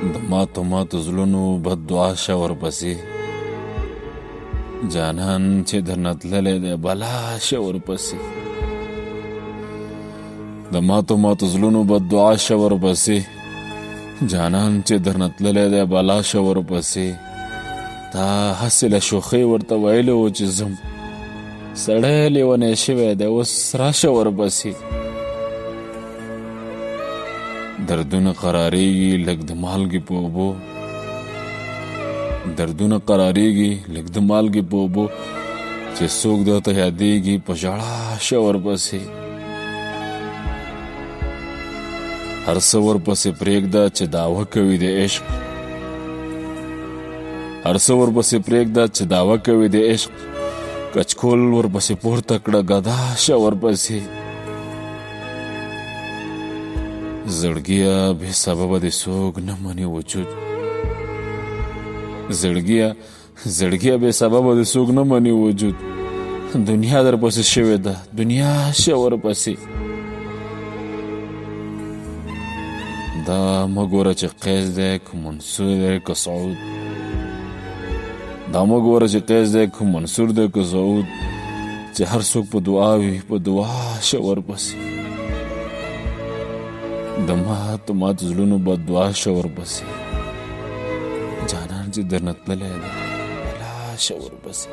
د ماتو زړونو بد دعا شه ورپسې، جانان چې درنه تللی دی بلا شه ورپسې. د ماتو زړونو بد دعا شه ورپسې، جانان چې درنه تللی دی بلا شه ورپسې. تا هسې له شوخۍ ورته ویلی و چې ځم، سړی لیونی شوی دی اوس راشه ورپسې. دردونه قراریږي لږ د مالګې په اوبو، دردونه قراریږي لږ د مالګې په اوبو، چې څوک درته یادیږي په ژړا شه ورپسې. هر څه ورپسې پرېږده چې دعوه کوي د عشق، هر څه ورپسې پرېږده چې دعوه کوي د عشق. کچکول ورپسې پورته کړه ګدا شه ورپسې. زړګیه بې سببه دې څوک نه مني وجود، زړګیه بې سببه دې څوک نه مني وجود. دنیا در پسې شوې ده دنیا شه ورپسې. دا مه ګوره چې قیس دی که منصور دی که سعود، دا مه ګوره چې قیس دی که منصور دی که سعود، چې هر څوک په دعا وي په دعا شه ورپسې. د ماتو زړونو بد دعا شه ورپسې، جانان چې درنه تللی دی بلا شه ورپسې.